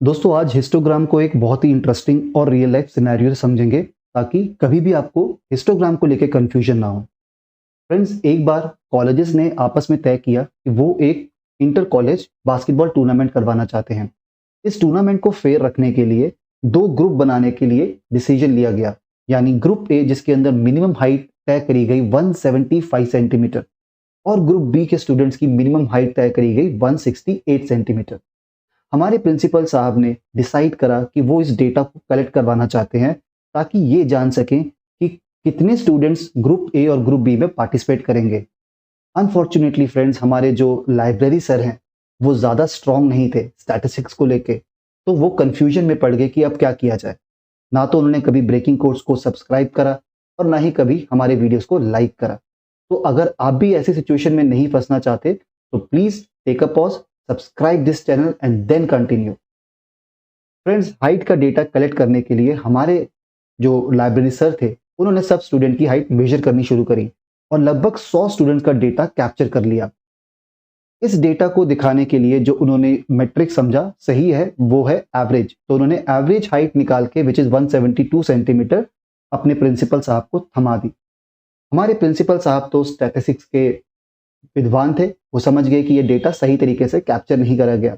दोस्तों आज हिस्टोग्राम को एक बहुत ही इंटरेस्टिंग और रियल लाइफ सिनेरियो से समझेंगे ताकि कभी भी आपको हिस्टोग्राम को लेकर कंफ्यूजन ना हो। फ्रेंड्स, एक बार कॉलेजेस ने आपस में तय किया कि वो एक इंटर कॉलेज बास्केटबॉल टूर्नामेंट करवाना चाहते हैं। इस टूर्नामेंट को फेयर रखने के लिए दो ग्रुप बनाने के लिए डिसीजन लिया गया। यानी ग्रुप ए जिसके अंदर मिनिमम हाइट तय करी गई 175 सेंटीमीटर और ग्रुप बी के स्टूडेंट्स की मिनिमम हाइट तय करी गई 168 सेंटीमीटर। हमारे प्रिंसिपल साहब ने डिसाइड करा कि वो इस डेटा को कलेक्ट करवाना चाहते हैं ताकि ये जान सकें कि कितने स्टूडेंट्स ग्रुप ए और ग्रुप बी में पार्टिसिपेट करेंगे। अनफॉर्चुनेटली फ्रेंड्स, हमारे जो लाइब्रेरी सर हैं वो ज़्यादा स्ट्रांग नहीं थे स्टैटिस्टिक्स को लेके, तो वो कंफ्यूजन में पड़ गए कि अब क्या किया जाए। ना तो उन्होंने कभी ब्रेकिंग कोर्स को सब्सक्राइब करा और ना ही कभी हमारे वीडियोस को लाइक करा। तो अगर आप भी ऐसी सिचुएशन में नहीं फंसना चाहते तो please take a pause, subscribe this channel and then continue. Friends, height का डेटा कलेक्ट करने के लिए हमारे जो लाइब्रेरी सर थे उन्होंने सब स्टूडेंट की हाइट मेजर करनी शुरू करी और लगभग 100 स्टूडेंट्स का डेटा कैप्चर कर लिया। इस डेटा को दिखाने के लिए जो उन्होंने मेट्रिक समझा सही है वो है एवरेज। तो उन्होंने एवरेज हाइट निकाल के विच इज 172 सेंटीमीटर अपने प्रिंसिपल साहब को थमा दी। हमारे प्रिंसिपल साहब तो स्टैटिस्टिक्स के विद्वान थे, वो समझ गए कि ये डेटा सही तरीके से कैप्चर नहीं करा गया।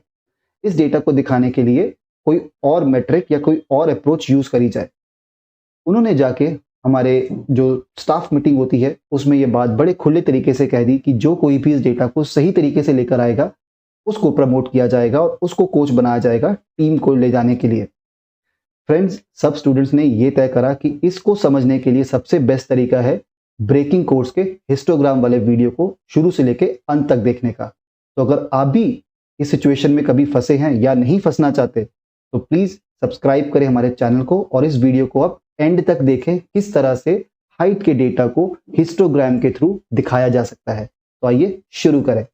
इस डेटा को दिखाने के लिए कोई और मेट्रिक या कोई और अप्रोच यूज करी जाए। उन्होंने जाके हमारे जो स्टाफ मीटिंग होती है उसमें ये बात बड़े खुले तरीके से कह दी कि जो कोई भी इस डेटा को सही तरीके से लेकर आएगा उसको प्रमोट किया जाएगा और उसको कोच बनाया जाएगा टीम को ले जाने के लिए। फ्रेंड्स, सब स्टूडेंट्स ने ये तय करा कि इसको समझने के लिए सबसे बेस्ट तरीका है ब्रेकिंग कोर्स के हिस्टोग्राम वाले वीडियो को शुरू से लेके अंत तक देखने का। तो अगर आप भी इस सिचुएशन में कभी फंसे हैं या नहीं फंसना चाहते तो प्लीज सब्सक्राइब करें हमारे चैनल को और इस वीडियो को आप एंड तक देखें किस तरह से हाइट के डेटा को हिस्टोग्राम के थ्रू दिखाया जा सकता है। तो आइए शुरू करें।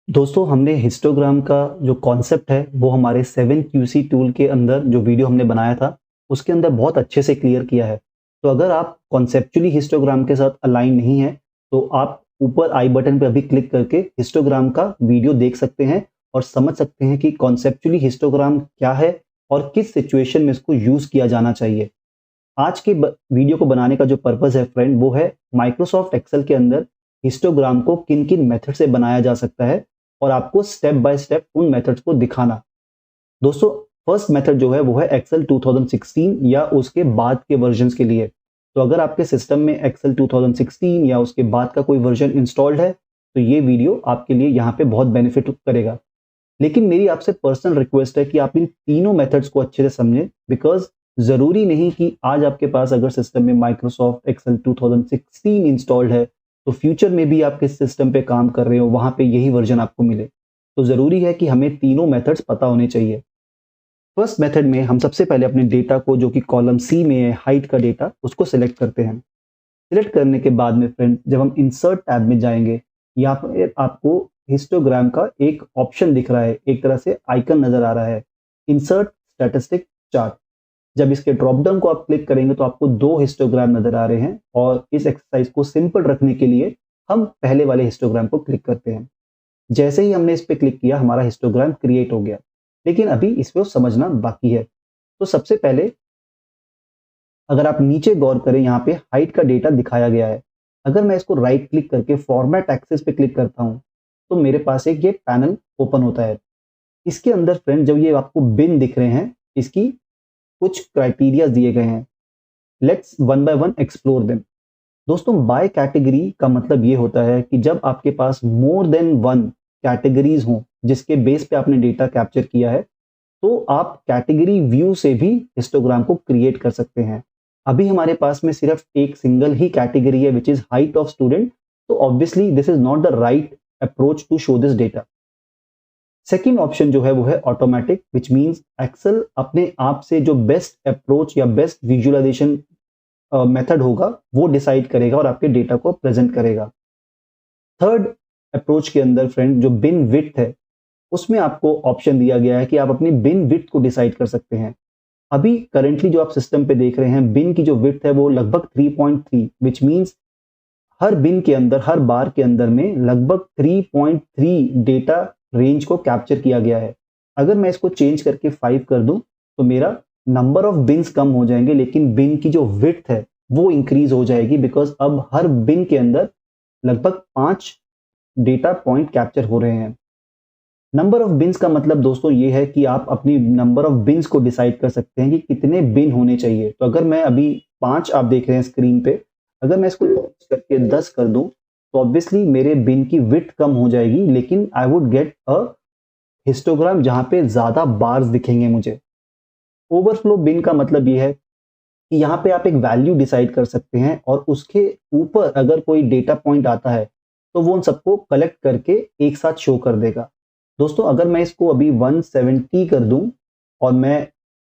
दोस्तों, हमने हिस्टोग्राम का जो कॉन्सेप्ट है वो हमारे 7QC टूल के अंदर जो वीडियो हमने बनाया था उसके अंदर बहुत अच्छे से क्लियर किया है। तो अगर आप कॉन्सेप्चुअली हिस्टोग्राम के साथ अलाइन नहीं है तो आप ऊपर आई बटन पर अभी क्लिक करके हिस्टोग्राम का वीडियो देख सकते हैं और समझ सकते हैं कि कॉन्सेप्चुअली हिस्टोग्राम क्या है और किस सिचुएशन में इसको यूज किया जाना चाहिए। आज के वीडियो को बनाने का जो पर्पस है फ्रेंड वो है माइक्रोसॉफ्ट एक्सेल के अंदर हिस्टोग्राम को किन किन मेथड से बनाया जा सकता है और आपको स्टेप बाय स्टेप उन मेथड्स को दिखाना। दोस्तों, फर्स्ट मेथड जो है वो है एक्सेल 2016 या उसके बाद के वर्जन्स के लिए। तो अगर आपके सिस्टम में एक्सेल 2016 या उसके बाद का कोई वर्जन इंस्टॉल्ड है तो ये वीडियो आपके लिए यहाँ पे बहुत बेनिफिट करेगा। लेकिन मेरी आपसे पर्सनल रिक्वेस्ट है कि आप इन तीनों मेथड्स को अच्छे से समझें, बिकॉज जरूरी नहीं कि आज आपके पास अगर सिस्टम में माइक्रोसॉफ्ट एक्सेल 2016 इंस्टॉल्ड है तो फ्यूचर में भी आप किस सिस्टम पे काम कर रहे हो वहां पे यही वर्जन आपको मिले। तो जरूरी है कि हमें तीनों मेथड्स पता होने चाहिए। फर्स्ट मेथड में हम सबसे पहले अपने डेटा को जो कि कॉलम सी में है हाइट का डेटा उसको सिलेक्ट करते हैं। सिलेक्ट करने के बाद में फ्रेंड जब हम इंसर्ट टैब में जाएंगे यहाँ पर आपको हिस्टोग्राम का एक ऑप्शन दिख रहा है, एक तरह से आइकन नजर आ रहा है, इंसर्ट स्टैटिस्टिक चार्ट। जब इसके ड्रॉप डाउन को आप क्लिक करेंगे तो आपको दो हिस्टोग्राम नजर आ रहे हैं और इस एक्सरसाइज को सिंपल रखने के लिए हम पहले वाले हिस्टोग्राम को क्लिक करते हैं। जैसे ही हमने इस पे क्लिक किया हमारा हिस्टोग्राम क्रिएट हो गया, लेकिन अभी इसको समझना बाकी है। तो सबसे पहले अगर आप नीचे गौर करें यहाँ पे हाइट का डेटा दिखाया गया है। अगर मैं इसको राइट क्लिक करके फॉर्मेट एक्सेस पे क्लिक करता हूँ तो मेरे पास एक ये पैनल ओपन होता है। इसके अंदर फ्रेंड जब ये आपको बिन दिख रहे हैं इसकी कुछ क्राइटेरिया दिए गए हैं। Let's one by one explore them. दोस्तों, बाय कैटेगरी का मतलब ये होता है कि जब आपके पास मोर देन वन कैटेगरीज हों जिसके बेस पे आपने डेटा कैप्चर किया है तो आप कैटेगरी व्यू से भी हिस्टोग्राम को क्रिएट कर सकते हैं। अभी हमारे पास में सिर्फ एक सिंगल ही कैटेगरी है which is height of student, तो obviously this is not the right approach to show this data. Second option जो है वो है ऑटोमेटिक, विच मीन्स एक्सेल अपने आप से जो बेस्ट अप्रोच या बेस्ट विजुअलाइजेशन मेथड होगा वो डिसाइड करेगा और आपके डेटा को प्रेजेंट करेगा। थर्ड अप्रोच के अंदर फ्रेंड जो बिन विड्थ है उसमें आपको ऑप्शन दिया गया है कि आप अपनी बिन विड्थ को डिसाइड कर सकते हैं। अभी करंटली जो आप सिस्टम पे देख रहे हैं, बिन की जो विड्थ है वो लगभग 3.3, विच मीन्स हर बिन के अंदर, हर बार के अंदर में लगभग 3.3 डेटा रेंज को कैप्चर किया गया है। अगर मैं इसको चेंज करके 5 कर दूं तो मेरा नंबर ऑफ बिन्स कम हो जाएंगे, लेकिन बिन की जो विड्थ है वो इंक्रीज हो जाएगी, बिकॉज अब हर बिन के अंदर लगभग 5 डेटा पॉइंट कैप्चर हो रहे हैं। नंबर ऑफ बिन्स का मतलब दोस्तों ये है कि आप अपनी नंबर ऑफ बिन्स को डिसाइड कर सकते हैं कि कितने बिन होने चाहिए। तो अगर मैं अभी 5 आप देख रहे हैं स्क्रीन पे, अगर मैं इसको करके 10 कर दूं तो ऑब्वियसली मेरे बिन की विड्थ कम हो जाएगी, लेकिन I would get a histogram जहां पे ज्यादा बार्स दिखेंगे मुझे। ओवरफ्लो बिन का मतलब ये है कि यहाँ पे आप एक वैल्यू डिसाइड कर सकते हैं और उसके ऊपर अगर कोई डेटा पॉइंट आता है तो वो उन सबको कलेक्ट करके एक साथ शो कर देगा। दोस्तों अगर मैं इसको अभी 170 कर दूं और मैं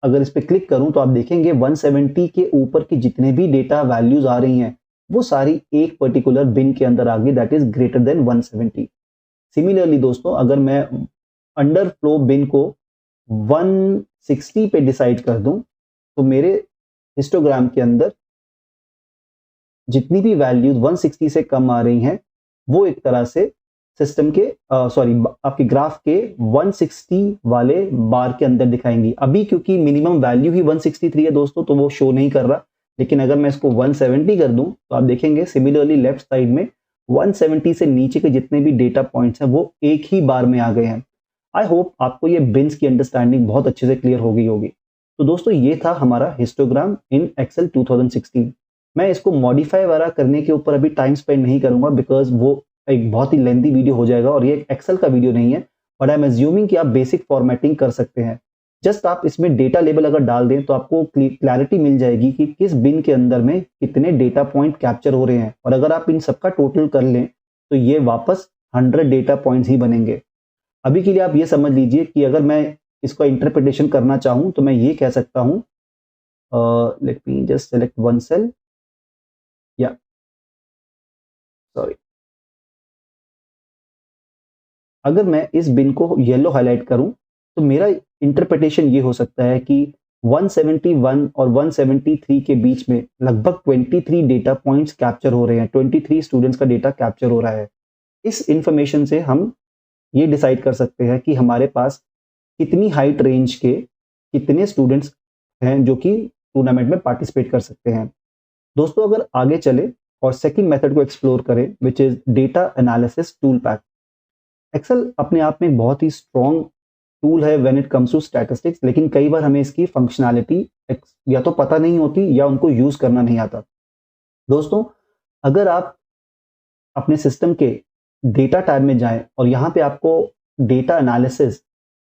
अगर इस पे क्लिक करूं तो आप देखेंगे 170 के ऊपर की जितने भी डेटा वैल्यूज आ रही हैं वो सारी एक पर्टिकुलर बिन के अंदर आ गई, that is greater than 170। Similarly दोस्तों अगर मैं अंडर फ्लो बिन को 160 पे डिसाइड कर दूं तो मेरे हिस्टोग्राम के अंदर जितनी भी वैल्यूज 160 से कम आ रही हैं वो एक तरह से सिस्टम के आपके ग्राफ के 160 वाले बार के अंदर दिखाएंगी। अभी क्योंकि मिनिमम वैल्यू ही 163 है दोस्तों तो वो शो नहीं कर रहा, लेकिन अगर मैं इसको 170 कर दूं तो आप देखेंगे सिमिलरली लेफ्ट साइड में 170 से नीचे के जितने भी डेटा पॉइंट्स हैं वो एक ही बार में आ गए हैं। आई होप आपको ये बिन्स की अंडरस्टैंडिंग बहुत अच्छे से क्लियर हो गई होगी। तो दोस्तों ये था हमारा हिस्टोग्राम इन एक्सेल 2016। मैं इसको मॉडिफाई वगैरह करने के ऊपर अभी टाइम स्पेंड नहीं करूंगा, बिकॉज वो एक बहुत ही लेंथी वीडियो हो जाएगा और ये एक एक्सेल का वीडियो नहीं है, बट आई एम एज्यूमिंग कि आप बेसिक फॉर्मेटिंग कर सकते हैं। जस्ट आप इसमें डेटा लेबल अगर डाल दें तो आपको क्लैरिटी मिल जाएगी कि किस बिन के अंदर में कितने डेटा पॉइंट कैप्चर हो रहे हैं, और अगर आप इन सबका टोटल कर लें तो ये वापस 100 डेटा पॉइंट्स ही बनेंगे। अभी के लिए आप ये समझ लीजिए कि अगर मैं इसका इंटरप्रिटेशन करना चाहूं तो मैं ये कह सकता हूं, let me just select one cell, या सॉरी, अगर मैं इस बिन को येलो हाईलाइट करूं तो मेरा इंटरप्रिटेशन ये हो सकता है कि 171 और 173 के बीच में लगभग 23 डेटा पॉइंट्स कैप्चर हो रहे हैं, 23 स्टूडेंट्स का डेटा कैप्चर हो रहा है। इस इंफॉर्मेशन से हम ये डिसाइड कर सकते हैं कि हमारे पास कितनी हाइट रेंज के कितने स्टूडेंट्स हैं जो कि टूर्नामेंट में पार्टिसिपेट कर सकते हैं। दोस्तों अगर आगे चले और सेकंड मेथड को एक्सप्लोर करें, which is data analysis tool pack. Excel अपने आप में एक बहुत ही स्ट्रॉन्ग टूल है when it comes to statistics, लेकिन कई बार हमें इसकी फंक्शनैलिटी या तो पता नहीं होती या उनको यूज करना नहीं आता। दोस्तों अगर आप अपने सिस्टम के डेटा टैब में जाएं और यहाँ पे आपको डेटा एनालिसिस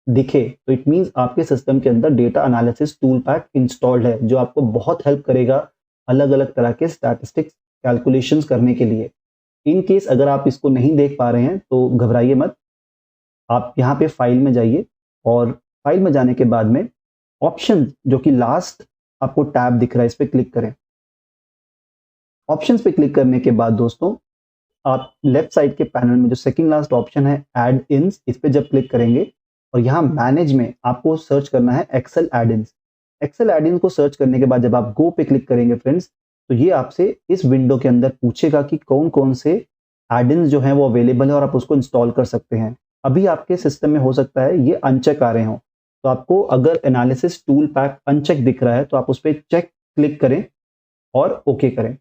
दिखे तो इट मीन्स आपके सिस्टम के अंदर data analysis tool pack installed है, जो आपको बहुत हेल्प करेगा अलग अलग तरह के स्टैटिस्टिक्स कैलकुलेशंस करने के लिए। इन केस अगर आप इसको नहीं देख पा रहे हैं तो घबराइए मत, आप यहाँ पे फाइल में जाइए और फाइल में जाने के बाद में ऑप्शन जो कि लास्ट आपको टैब दिख रहा है इस पर क्लिक करें। ऑप्शंस पे क्लिक करने के बाद दोस्तों आप लेफ्ट साइड के पैनल में जो सेकंड लास्ट ऑप्शन है ऐड इन्स, इस पे जब क्लिक करेंगे और यहाँ मैनेज में आपको सर्च करना है एक्सेल एड इन्स। एक्सेल एड इन्स को सर्च करने के बाद जब आप गो पे क्लिक करेंगे फ्रेंड्स तो ये आपसे इस विंडो के अंदर पूछेगा कि कौन कौन से एड इन्स जो हैं वो अवेलेबल है और आप उसको इंस्टॉल कर सकते हैं। अभी आपके सिस्टम में हो सकता है ये अनचेक आ रहे हो, तो आपको अगर एनालिसिस टूल पैक अनचेक दिख रहा है तो आप उस पर चेक क्लिक करें और ओके करें।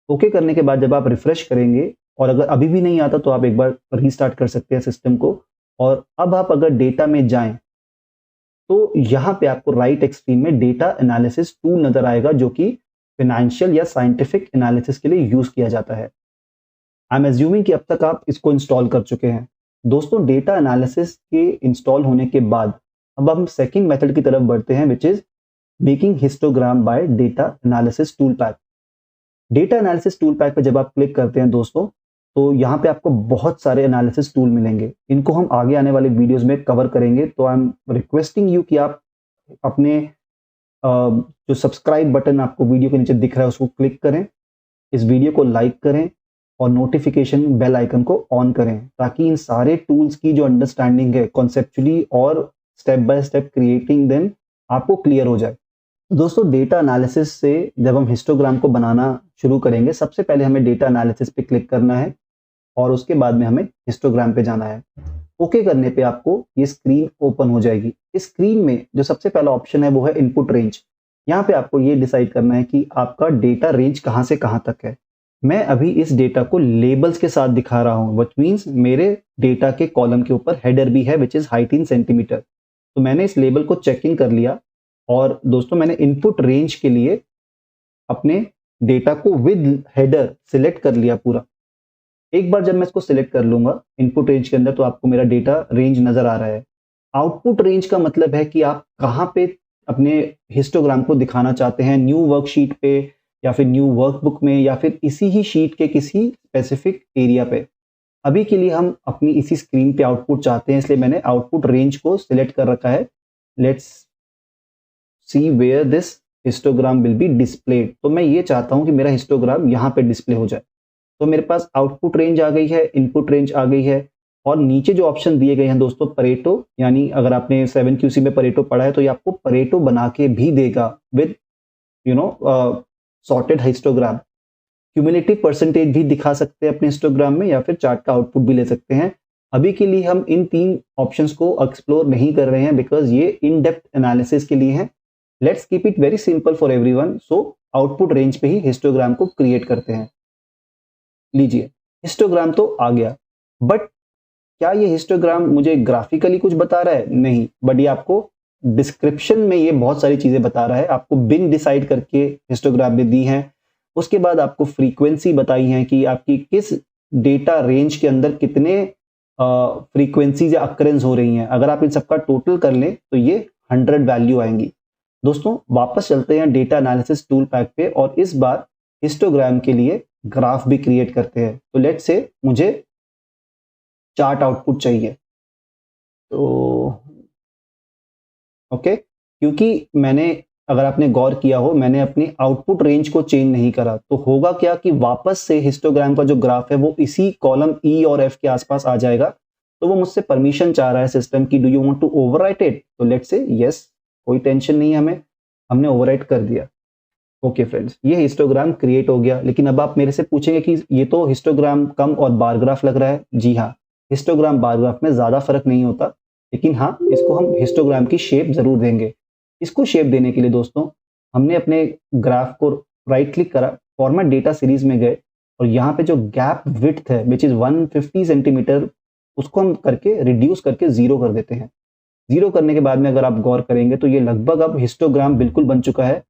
ओके करने के बाद जब आप रिफ्रेश करेंगे और अगर अभी भी नहीं आता तो आप एक बार रीस्टार्ट कर सकते हैं सिस्टम को, और अब आप अगर डेटा में जाएं तो यहाँ पे आपको राइट एक्सट्रीम में डेटा एनालिसिस टूल नजर आएगा जो कि फाइनेंशियल या साइंटिफिक एनालिसिस के लिए यूज किया जाता है। आई एम एज्यूमिंग कि अब तक आप इसको इंस्टॉल कर चुके हैं। दोस्तों डेटा एनालिसिस के इंस्टॉल होने के बाद अब हम सेकंड मेथड की तरफ बढ़ते हैं, which is making histogram bye data analysis tool pack. Data analysis tool pack पे जब आप क्लिक करते हैं दोस्तों तो यहाँ पे आपको बहुत सारे एनालिसिस टूल मिलेंगे, इनको हम आगे आने वाले वीडियोस में कवर करेंगे। तो आई एम रिक्वेस्टिंग यू कि आप अपने जो सब्सक्राइब बटन आपको वीडियो के नीचे दिख रहा है उसको क्लिक करें, इस वीडियो को लाइक करें और नोटिफिकेशन बेल आइकन को ऑन करें, ताकि इन सारे टूल्स की जो अंडरस्टैंडिंग है कॉन्सेप्चुअली और step by step creating them आपको क्लियर हो जाए। दोस्तों डेटा एनालिसिस से जब हम हिस्टोग्राम को बनाना शुरू करेंगे, सबसे पहले हमें डेटा एनालिसिस पे क्लिक करना है और उसके बाद में हमें हिस्टोग्राम पे जाना है। ओके करने पे आपको ये स्क्रीन ओपन हो जाएगी। इस स्क्रीन में जो सबसे पहला ऑप्शन है वो है इनपुट रेंज। यहाँ पे आपको ये डिसाइड करना है कि आपका डेटा रेंज कहाँ से कहाँ तक है। मैं अभी इस डेटा को लेबल्स के साथ दिखा रहा हूँ, व्हिच मीन्स मेरे डेटा के कॉलम के ऊपर हेडर भी है which is height in centimetre. तो मैंने इस लेबल को चेक इन कर लिया और दोस्तों मैंने इनपुट रेंज के लिए अपने डेटा को विद हेडर सिलेक्ट कर लिया पूरा। एक बार जब मैं इसको सिलेक्ट कर लूंगा इनपुट रेंज के अंदर तो आपको मेरा डेटा रेंज नजर आ रहा है। आउटपुट रेंज का मतलब है कि आप कहाँ पे अपने हिस्टोग्राम को दिखाना चाहते हैं, न्यू वर्कशीट पे या फिर न्यू वर्कबुक में या फिर इसी ही शीट के किसी स्पेसिफिक एरिया पे। अभी के लिए हम अपनी इसी स्क्रीन पे आउटपुट चाहते हैं, इसलिए मैंने आउटपुट रेंज को सिलेक्ट कर रखा है। Let's see where this histogram will be displayed. तो मैं ये चाहता हूं कि मेरा हिस्टोग्राम यहाँ पे डिस्प्ले हो जाए। तो मेरे पास आउटपुट रेंज आ गई है, इनपुट रेंज आ गई है और नीचे जो ऑप्शन दिए गए हैं दोस्तों परेटो, यानी अगर आपने 7QC में परेटो पढ़ा है तो ये आपको परेटो बना के भी देगा with sorted histogram. Cumulative percentage भी दिखा सकते हैं अपने हिस्टोग्राम में या फिर चार्ट का आउटपुट भी ले सकते हैं। अभी के लिए हम इन 3 ऑप्शंस को एक्सप्लोर नहीं कर रहे हैं बिकॉज ये इन डेप्थ एनालिसिस के लिए हैं। Let's keep it very simple for everyone. So output range पे ही हिस्टोग्राम को क्रिएट करते हैं। लीजिए हिस्टोग्राम तो आ गया, बट क्या ये हिस्टोग्राम मुझे ग्राफिकली कुछ बता रहा है? नहीं, बट ये आपको डिस्क्रिप्शन में ये बहुत सारी चीजें बता रहा है। आपको बिन डिसाइड करके हिस्टोग्राम में दी है, उसके बाद आपको फ्रीक्वेंसी बताई है कि आपकी किस डेटा रेंज के अंदर कितने फ्रीक्वेंसीज या अक्रेंस हो रही हैं। अगर आप इन सबका टोटल कर लें तो ये 100 वैल्यू आएंगी। दोस्तों वापस चलते हैं डेटा एनालिसिस टूल पैक पे और इस बार हिस्टोग्राम के लिए ग्राफ भी क्रिएट करते हैं। तो लेट्स से मुझे चार्ट आउटपुट चाहिए, तो ओके क्योंकि मैंने, अगर आपने गौर किया हो, मैंने अपनी आउटपुट रेंज को चेंज नहीं करा तो होगा क्या कि वापस से हिस्टोग्राम का जो ग्राफ है वो इसी कॉलम ई और एफ के आसपास आ जाएगा। तो वो मुझसे परमिशन चाह रहा है सिस्टम की, do you want to overwrite it? तो लेट्स से यस, कोई टेंशन नहीं है हमें, हमने ओवरराइट कर दिया। ओके फ्रेंड्स, ये हिस्टोग्राम क्रिएट हो गया। लेकिन अब आप मेरे से पूछेंगे कि ये तो हिस्टोग्राम कम और बार ग्राफ लग रहा है। जी हाँ, हिस्टोग्राम बार ग्राफ में ज्यादा फर्क नहीं होता, लेकिन हाँ इसको हम हिस्टोग्राम की शेप जरूर देंगे। इसको शेप देने के लिए दोस्तों हमने अपने ग्राफ को राइट क्लिक करा, फॉर्मेट डेटा सीरीज में गए और यहाँ पे जो गैप विड्थ है विच इज 150 सेंटीमीटर, उसको हम करके रिड्यूस करके 0 कर देते हैं। 0 करने के बाद में अगर आप गौर करेंगे तो ये लगभग अब हिस्टोग्राम बिल्कुल बन चुका है।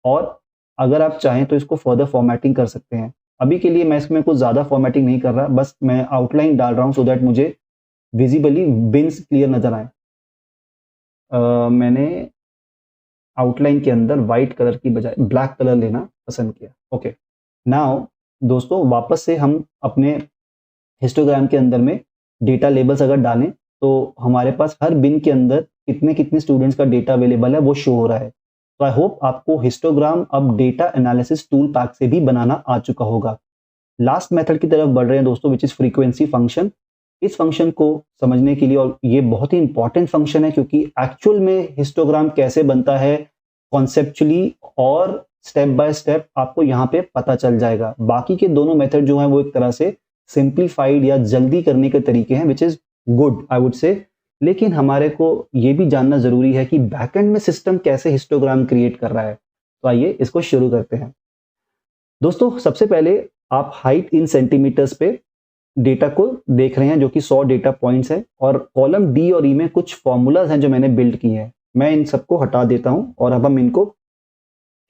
और अगर आप चाहें तो इसको फर्दर फॉर्मेटिंग कर सकते हैं। अभी के लिए मैं इसमें कुछ ज़्यादा फॉर्मेटिंग नहीं कर रहा, बस मैं आउटलाइन डाल रहा हूँ सो दैट मुझे विजिबली बिन्स क्लियर नजर आए। मैंने आउटलाइन के अंदर व्हाइट कलर की बजाय ब्लैक कलर लेना पसंद किया। ओके, नाउ दोस्तों वापस से हम अपने हिस्टोग्राम के अंदर में डेटा लेबल्स अगर डालें तो हमारे पास हर बिन के अंदर कितने कितने स्टूडेंट्स का डेटा अवेलेबल है वो शो हो रहा है। तो आई होप आपको हिस्टोग्राम अब डेटा एनालिसिस टूल पैक से भी बनाना आ चुका होगा। लास्ट मेथड की तरफ बढ़ रहे हैं दोस्तों, विच इज फ्रीक्वेंसी फंक्शन। इस फंक्शन को समझने के लिए, और ये बहुत ही इंपॉर्टेंट फंक्शन है क्योंकि एक्चुअल में हिस्टोग्राम कैसे बनता है कॉन्सेप्चुअली और स्टेप बाय स्टेप आपको यहाँ पे पता चल जाएगा। बाकी के दोनों मेथड जो हैं वो एक तरह से सिंप्लीफाइड या जल्दी करने के तरीके हैं, which is good I would say. लेकिन हमारे को ये भी जानना जरूरी है कि बैकएंड में सिस्टम कैसे हिस्टोग्राम क्रिएट कर रहा है। तो आइए इसको शुरू करते हैं। दोस्तों सबसे पहले आप हाइट इन सेंटीमीटर्स पे डेटा को देख रहे हैं जो कि 100 डेटा पॉइंट्स है और कॉलम डी और ई में कुछ फॉर्मूलाज हैं जो मैंने बिल्ड किए हैं। मैं इन सबको हटा देता हूं और अब हम इनको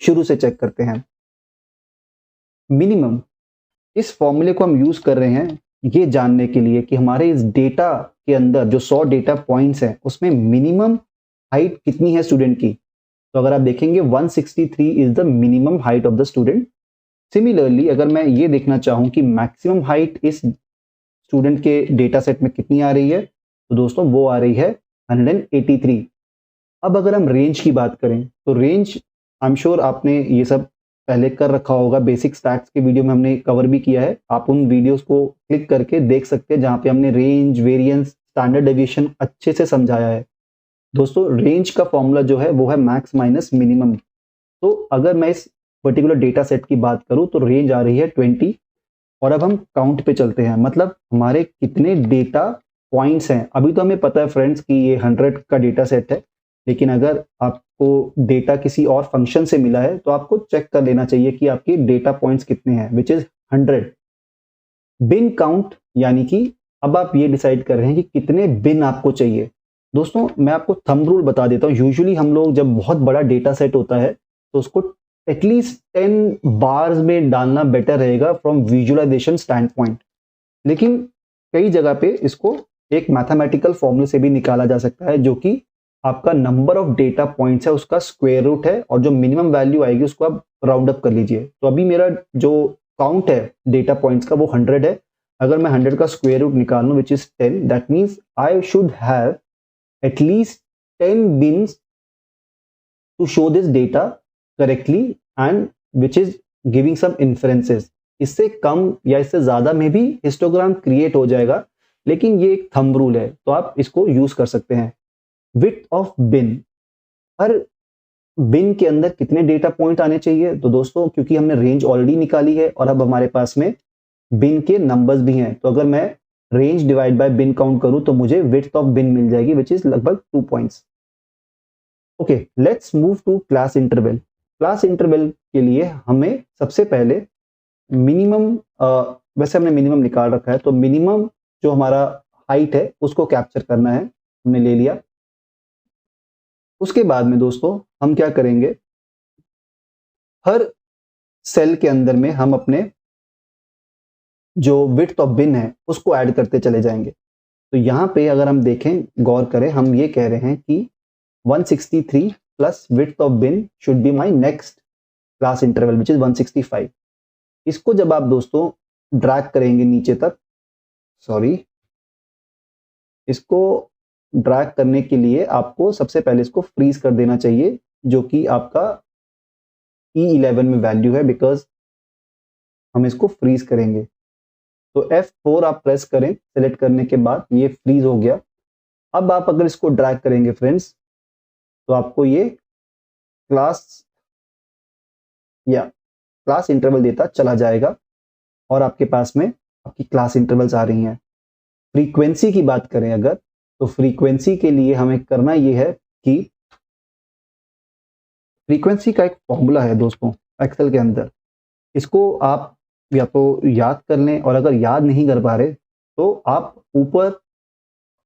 शुरू से चेक करते हैं। मिनिमम, इस फॉर्मूले को हम यूज कर रहे हैं ये जानने के लिए कि हमारे इस डेटा के अंदर जो 100 डेटा पॉइंट्स हैं उसमें मिनिमम हाइट कितनी है स्टूडेंट की। तो अगर आप देखेंगे 163 is the minimum height of the student. Similarly अगर मैं ये देखना चाहूं कि मैक्सिमम हाइट इस स्टूडेंट के डेटा सेट में कितनी आ रही है, तो दोस्तों वो आ रही है 183। अब अगर हम रेंज की बात करें तो रेंज, आई एम श्योर आपने ये सब पहले कर रखा होगा, बेसिक स्टैट्स के वीडियो में हमने कवर भी किया है। आप उन वीडियोस को क्लिक करके देख सकते हैं जहां पे हमने रेंज, वेरिएंस, स्टैंडर्ड डेविएशन अच्छे से समझाया है। दोस्तों रेंज का फॉर्मूला जो है वो है मैक्स माइनस मिनिमम। तो अगर मैं इस पर्टिकुलर डेटा सेट की बात करूं तो रेंज आ रही है 20। और अब हम काउंट पे चलते हैं, मतलब हमारे कितने डेटा पॉइंट्स हैं। अभी तो हमें पता है फ्रेंड्स कि ये 100 का डेटा सेट है, लेकिन अगर आपको डेटा किसी और फंक्शन से मिला है तो आपको चेक कर लेना चाहिए कि आपके डेटा पॉइंट्स कितने हैं, विच इज 100। बिन काउंट यानी कि अब आप ये डिसाइड कर रहे हैं कि कितने बिन आपको चाहिए। दोस्तों मैं आपको थंब रूल बता देता हूँ। यूजुअली हम लोग जब बहुत बड़ा डेटा सेट होता है तो उसको एटलीस्ट 10 बार्स में डालना बेटर रहेगा फ्रॉम विजुअलाइजेशन स्टैंड पॉइंट। लेकिन कई जगह पे इसको एक मैथमेटिकल फॉर्मूले से भी निकाला जा सकता है, जो कि आपका नंबर ऑफ डेटा पॉइंट्स है उसका स्क्वायर रूट है, और जो मिनिमम वैल्यू आएगी उसको आप राउंड अप कर लीजिए। तो अभी मेरा जो काउंट है डेटा पॉइंट्स का वो 100 है। अगर मैं 100 का स्क्वायर रूट निकाल लूं which is 10, that means I should have at least 10 beans to show this data correctly and which is giving some inferences। इससे कम या इससे ज्यादा में भी हिस्टोग्राम क्रिएट हो जाएगा, लेकिन ये एक थंब रूल है तो आप इसको यूज कर सकते हैं। विड्थ ऑफ बिन, हर बिन के अंदर कितने डेटा पॉइंट आने चाहिए। तो दोस्तों क्योंकि हमने रेंज ऑलरेडी निकाली है और अब हमारे पास में बिन के नंबर्स भी हैं, तो अगर मैं range divide by bin count करूं तो मुझे विड्थ ऑफ बिन मिल जाएगी विच इज लगभग 2 points. Okay, let's move to class interval. Class interval के लिए हमें सबसे पहले मिनिमम, वैसे हमने मिनिमम निकाल रखा है तो मिनिमम जो हमारा हाइट है उसको कैप्चर करना है, हमने ले लिया। उसके बाद में दोस्तों हम क्या करेंगे, हर सेल के अंदर में हम अपने जो विड्थ ऑफ बिन है उसको ऐड करते चले जाएंगे। तो यहाँ पे अगर हम देखें, गौर करें, हम ये कह रहे हैं कि 163 plus width of bin should be my next class interval which is 165। इसको जब आप दोस्तों ड्रैग करेंगे नीचे तक, सॉरी, इसको ड्रैग करने के लिए आपको सबसे पहले इसको फ्रीज कर देना चाहिए, जो कि आपका E11 में वैल्यू है, बिकॉज हम इसको फ्रीज करेंगे। तो F4 आप प्रेस करें, सेलेक्ट करने के बाद ये फ्रीज हो गया। अब आप अगर इसको ड्रैग करेंगे फ्रेंड्स तो आपको ये क्लास इंटरवल देता चला जाएगा और आपके पास में आपकी क्लास इंटरवल्स आ रही हैं। फ्रीक्वेंसी की बात करें अगर, तो फ्रीक्वेंसी के लिए हमें करना ये है कि फ्रीक्वेंसी का एक फॉर्मूला है दोस्तों एक्सेल के अंदर, इसको आप या तो याद कर लें, और अगर याद नहीं कर पा रहे तो आप ऊपर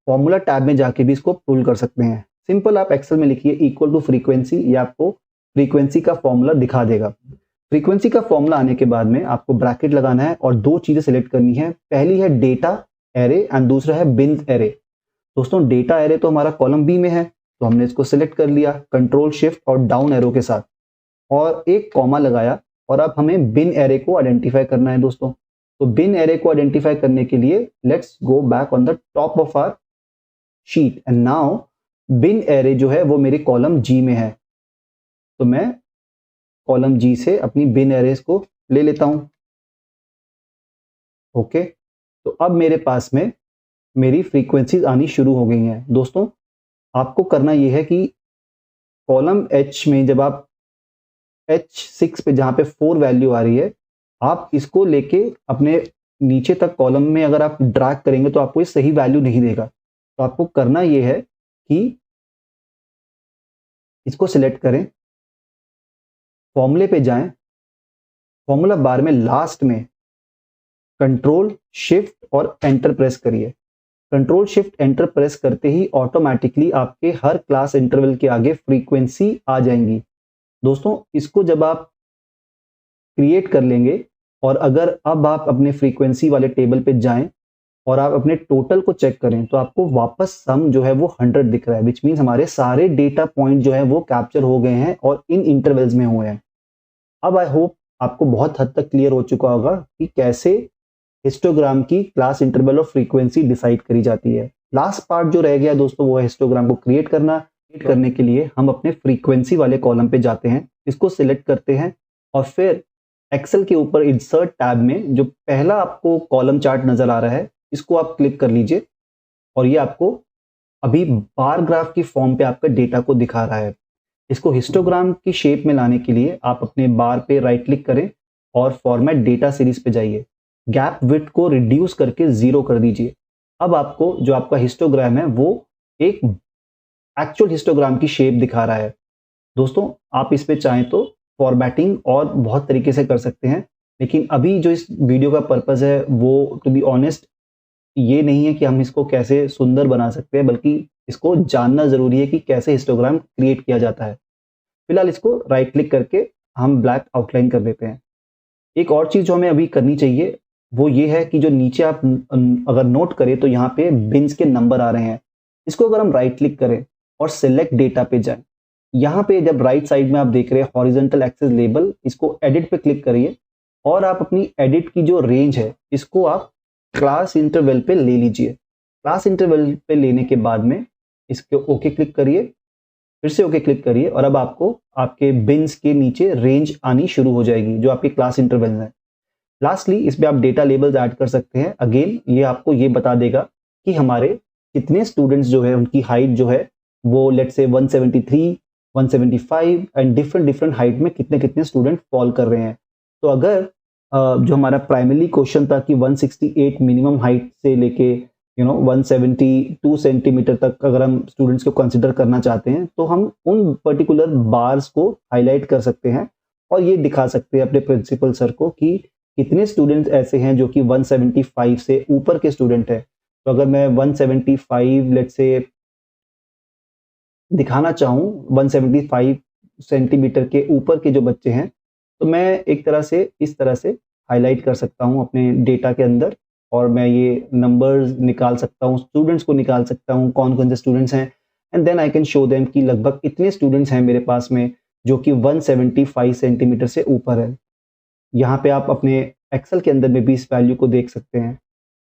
फॉर्मूला टैब में जाके भी इसको पुल कर सकते हैं। सिंपल, आप एक्सेल में लिखिए इक्वल टू फ्रीक्वेंसी, ये आपको फ्रीक्वेंसी का फॉर्मूला दिखा देगा। फ्रीक्वेंसी का फॉर्मूला आने के बाद में आपको ब्रैकेट लगाना है और दो चीजें सिलेक्ट करनी है। पहली है डेटा एरे एंड दूसरा है बिन एरे। दोस्तों डेटा एरे तो हमारा कॉलम बी में है, तो हमने इसको सिलेक्ट कर लिया कंट्रोल शिफ्ट और डाउन एरो के साथ, और एक कॉमा लगाया, और अब हमें बिन एरे को आइडेंटिफाई करना है दोस्तों। तो बिन एरे को आइडेंटिफाई करने के लिए let's go back on the top of our sheet and now bin array जो है वो मेरे कॉलम जी में है, तो मैं कॉलम जी से अपनी बिन एरेस को ले लेता हूं। ओके, तो अब मेरे पास में मेरी फ्रीक्वेंसीज आनी शुरू हो गई हैं। दोस्तों आपको करना यह है कि कॉलम एच में जब आप H6 पे जहां पे 4 वैल्यू आ रही है, आप इसको लेके अपने नीचे तक कॉलम में अगर आप ड्रैग करेंगे तो आपको ये सही वैल्यू नहीं देगा। तो आपको करना यह है कि इसको सिलेक्ट करें, फॉर्मूले पे जाएं, फॉर्मूला बार में लास्ट में कंट्रोल शिफ्ट और एंटर प्रेस करिए। कंट्रोल शिफ्ट एंटर प्रेस करते ही ऑटोमेटिकली आपके हर क्लास इंटरवल के आगे फ्रीक्वेंसी आ जाएंगी। दोस्तों इसको जब आप क्रिएट कर लेंगे, और अगर अब आप अपने फ्रीक्वेंसी वाले टेबल पे जाएं और आप अपने टोटल को चेक करें तो आपको वापस सम जो है वो 100 दिख रहा है, विच मीन्स हमारे सारे डेटा पॉइंट जो है वो कैप्चर हो गए हैं और इन इंटरवल्स में हुए हैं। अब आई होप आपको बहुत हद तक क्लियर हो चुका होगा कि कैसे हिस्टोग्राम की क्लास इंटरवल और फ्रीक्वेंसी डिसाइड करी जाती है। लास्ट पार्ट जो रह गया दोस्तों वो है हिस्टोग्राम को क्रिएट करना। क्रिएट करने के लिए हम अपने फ्रीक्वेंसी वाले कॉलम पे जाते हैं, इसको सिलेक्ट करते हैं, और फिर एक्सेल के ऊपर इंसर्ट टैब में जो पहला आपको कॉलम चार्ट नजर आ रहा है इसको आप क्लिक कर लीजिए, और ये आपको अभी बार ग्राफ की फॉर्म पे आपका डेटा को दिखा रहा है। इसको हिस्टोग्राम की शेप में लाने के लिए आप अपने बार पे राइट क्लिक करें और फॉर्मेट डेटा सीरीज पे जाइए। गैप विड्थ को रिड्यूस करके 0 कर दीजिए। अब आपको जो आपका हिस्टोग्राम है वो एक एक्चुअल हिस्टोग्राम की शेप दिखा रहा है। दोस्तों, आप इस पे चाहें तो फॉर्मेटिंग और बहुत तरीके से कर सकते हैं, लेकिन अभी जो इस वीडियो का पर्पस है वो टू बी ऑनेस्ट ये नहीं है कि हम इसको कैसे सुंदर बना सकते हैं, बल्कि इसको जानना ज़रूरी है कि कैसे हिस्टोग्राम क्रिएट किया जाता है। फिलहाल इसको राइट क्लिक करके हम ब्लैक आउटलाइन कर देते हैं। एक और चीज़ जो हमें अभी करनी चाहिए वो ये है कि जो नीचे आप अगर नोट करें तो यहाँ पे बिन्स के नंबर आ रहे हैं। इसको अगर हम राइट क्लिक करें और सिलेक्ट डेटा पे जाएं, यहाँ पे जब राइट साइड में आप देख रहे हैं हॉरिजॉन्टल एक्सेस लेबल, इसको एडिट पे क्लिक करिए और आप अपनी एडिट की जो रेंज है इसको आप क्लास इंटरवल पे ले लीजिए। क्लास इंटरवल पे लेने के बाद में इसके ओके क्लिक करिए, फिर से ओके क्लिक करिए और अब आपको आपके बिन्स के नीचे रेंज आनी शुरू हो जाएगी जो आपके क्लास इंटरवल है। लास्टली इस पे आप डेटा लेबल्स ऐड कर सकते हैं। अगेन ये आपको ये बता देगा कि हमारे कितने स्टूडेंट्स जो है उनकी हाइट जो है वो let's say 173, 175 and different height में कितने कितने स्टूडेंट फॉल कर रहे हैं। तो अगर जो हमारा प्राइमरी क्वेश्चन था कि 168 मिनिमम हाइट से लेके 172 सेंटीमीटर तक अगर हम स्टूडेंट्स को कंसिडर करना चाहते हैं तो हम उन पर्टिकुलर बार्स को हाईलाइट कर सकते हैं और ये दिखा सकते हैं अपने प्रिंसिपल सर को कि कितने स्टूडेंट्स ऐसे हैं जो कि 175 से ऊपर के स्टूडेंट है। तो अगर मैं 175 लेट्स से दिखाना चाहूँ 175 सेंटीमीटर के ऊपर के जो बच्चे हैं, तो मैं एक तरह से इस तरह से हाईलाइट कर सकता हूँ अपने डेटा के अंदर और मैं ये नंबर्स निकाल सकता हूँ, स्टूडेंट्स को निकाल सकता हूँ कौन कौन से स्टूडेंट्स हैं and then I can show them कि लगभग इतने स्टूडेंट्स हैं मेरे पास में जो कि 175 सेंटीमीटर से ऊपर है। यहाँ पे आप अपने एक्सेल के अंदर में भी इस वैल्यू को देख सकते हैं।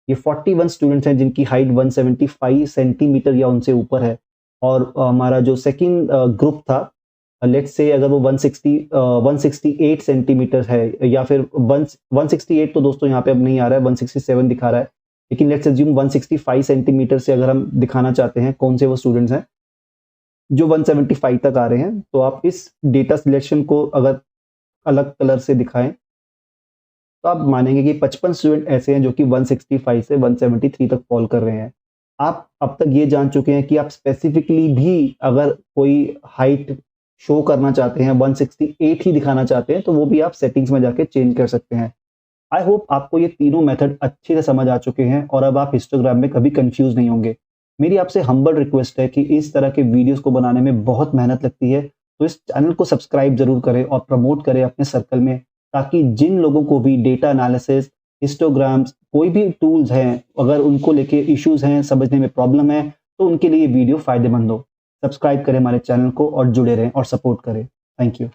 ये 41 स्टूडेंट्स हैं जिनकी हाइट 175 सेंटीमीटर या उनसे ऊपर है और हमारा जो सेकंड ग्रुप था लेट्स से अगर वो 168 सेंटीमीटर है या फिर 168 तो दोस्तों यहाँ पे अब नहीं आ रहा है, 167 दिखा रहा है, लेकिन लेट्स अज्यूम 165 सेंटीमीटर से अगर हम दिखाना चाहते हैं कौन से वो स्टूडेंट्स हैं जो 175 तक आ रहे हैं, तो आप इस डेटा सिलेक्शन को अगर अलग कलर से दिखाएं तो आप मानेंगे कि 55 स्टूडेंट ऐसे हैं जो कि 165 से 173 तक फॉल कर रहे हैं। आप अब तक ये जान चुके हैं कि आप स्पेसिफिकली भी अगर कोई हाइट शो करना चाहते हैं 168 ही दिखाना चाहते हैं तो वो भी आप सेटिंग्स में जाके चेंज कर सकते हैं। आई होप आपको ये तीनों मेथड अच्छे से समझ आ चुके हैं और अब आप हिस्टोग्राम में कभी कंफ्यूज नहीं होंगे। मेरी आपसे हम्बल रिक्वेस्ट है कि इस तरह के वीडियोस को बनाने में बहुत मेहनत लगती है, तो इस चैनल को सब्सक्राइब जरूर करें और प्रमोट करें अपने सर्कल में, ताकि जिन लोगों को भी डेटा एनालिसिस, हिस्टोग्राम्स, कोई भी टूल्स हैं, अगर उनको लेके इश्यूज हैं, समझने में प्रॉब्लम है, तो उनके लिए ये वीडियो फायदेमंद हो। सब्सक्राइब करें हमारे चैनल को और जुड़े रहें और सपोर्ट करें। Thank you.